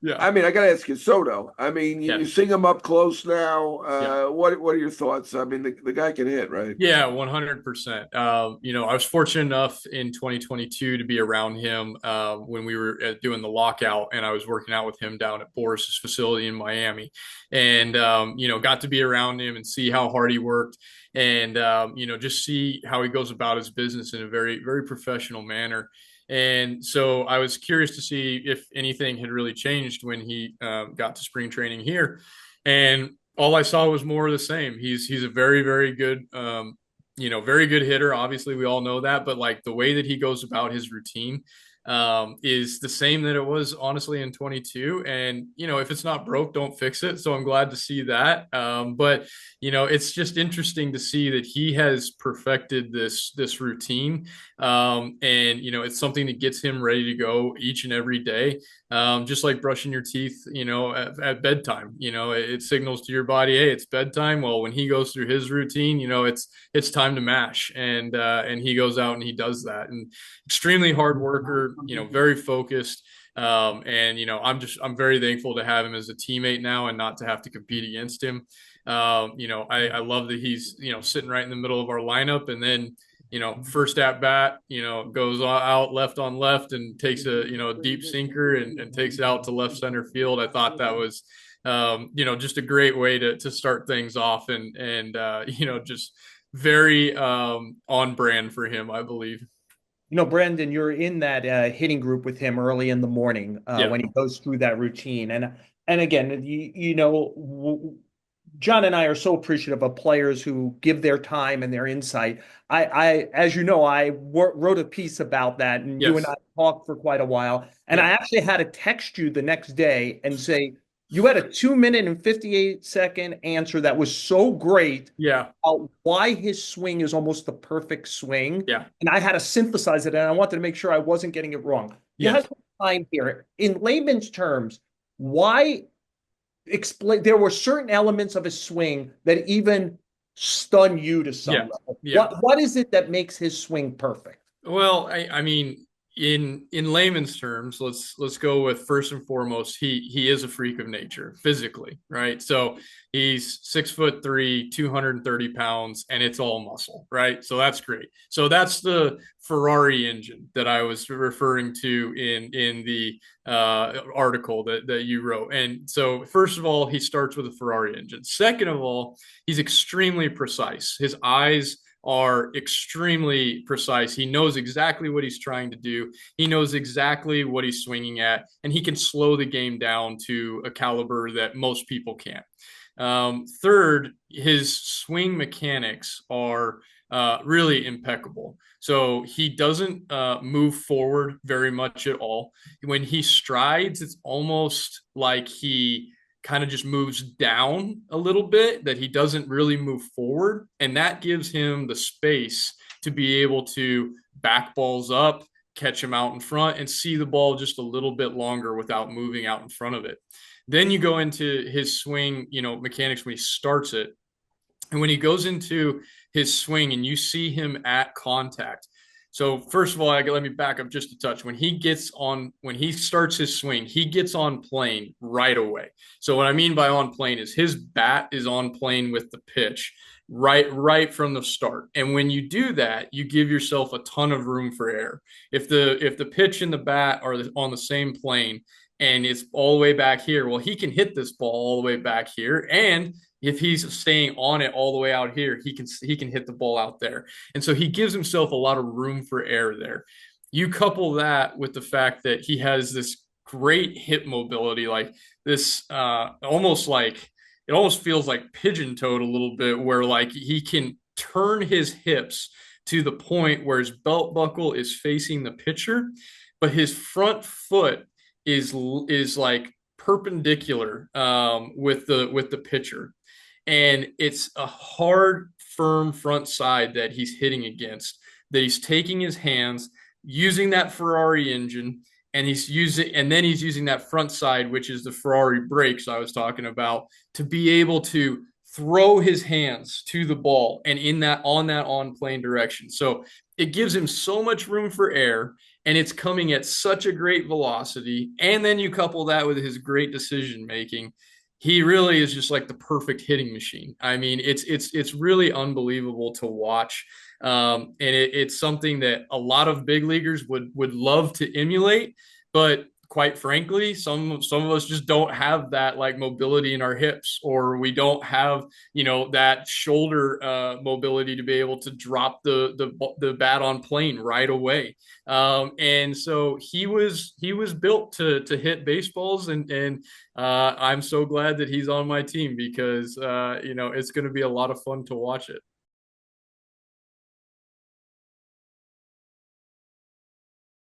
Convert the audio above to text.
Yeah. I mean, I got to ask you, Soto. I mean, you Yeah. seeing him up close now. Yeah. What are your thoughts? I mean, the guy can hit, right? Yeah, 100%. I was fortunate enough in 2022 to be around him when we were doing the lockout, and I was working out with him down at Boris's facility in Miami, and got to be around him and see how hard he worked, and just see how he goes about his business in a very, very professional manner. And so I was curious to see if anything had really changed when he got to spring training here. And all I saw was more of the same. He's a very, very good very good hitter. Obviously, we all know that, but like the way that he goes about his routine is the same that it was honestly in 22. And if it's not broke, don't fix it. So I'm glad to see that. But it's just interesting to see that he has perfected this routine, and it's something that gets him ready to go each and every day. Just like brushing your teeth, at bedtime. It signals to your body, hey, it's bedtime. Well, when he goes through his routine, it's time to mash, and he goes out and he does that. And extremely hard worker, very focused. And I'm very thankful to have him as a teammate now and not to have to compete against him. I love that he's sitting right in the middle of our lineup, and then first at bat, goes out left on left and takes a deep sinker and takes it out to left center field. I thought that was, just a great way to start things off, and just very on brand for him, I believe. Brandon, you're in that hitting group with him early in the morning Yeah. when he goes through that routine. And again, John and I are so appreciative of players who give their time and their insight. As you know, wrote a piece about that, and you and I Yes. talked for quite a while. And I Yeah. actually had to text you the next day and say, you had a 2 minute and 58-second answer that was so great Yeah. about why his swing is almost the perfect swing. Yeah. And I had to synthesize it, and I wanted to make sure I wasn't getting it wrong. You Yes. had some time here. In layman's terms, why explain there were certain elements of his swing that even stun you to some Yeah. level. Yeah. What is it that makes his swing perfect? Well, I mean, in layman's terms, let's go with first and foremost, he is a freak of nature physically, right? So he's 6'3", 230 pounds, and it's all muscle, right? So that's great. So that's the Ferrari engine that I was referring to in the article that you wrote. And so first of all, he starts with a Ferrari engine. Second of all, he's extremely precise. His eyes are extremely precise. He knows exactly what he's trying to do. He knows exactly what he's swinging at, and he can slow the game down to a caliber that most people can't. Third, his swing mechanics are really impeccable. So he doesn't move forward very much at all. When he strides, it's almost like he kind of just moves down a little bit, that he doesn't really move forward. And that gives him the space to be able to back balls up, catch him out in front, and see the ball just a little bit longer without moving out in front of it. Then you go into his swing, mechanics when he starts it. And when he goes into his swing and you see him at contact, so first of all, let me back up just a touch. When he starts his swing, he gets on plane right away. So what I mean by on plane is his bat is on plane with the pitch right from the start. And when you do that, you give yourself a ton of room for error. If the pitch and the bat are on the same plane and it's all the way back here, well, he can hit this ball all the way back here, and if he's staying on it all the way out here, he can hit the ball out there. And so he gives himself a lot of room for error there. You couple that with the fact that he has this great hip mobility, like this almost like it almost feels like pigeon toed a little bit, where like he can turn his hips to the point where his belt buckle is facing the pitcher, but his front foot is like perpendicular with the pitcher, and it's a hard, firm front side that he's hitting against. That he's taking his hands, using that Ferrari engine, and then he's using that front side, which is the Ferrari brakes I was talking about, to be able to throw his hands to the ball and in that on plane direction. So it gives him so much room for air, and it's coming at such a great velocity. And then you couple that with his great decision making. He really is just like the perfect hitting machine. I mean, it's really unbelievable to watch. And it's something that a lot of big leaguers would love to emulate, but quite frankly, some of us just don't have that like mobility in our hips, or we don't have that shoulder mobility to be able to drop the bat on plane right away. And so he was built to hit baseballs, and I'm so glad that he's on my team because it's going to be a lot of fun to watch it.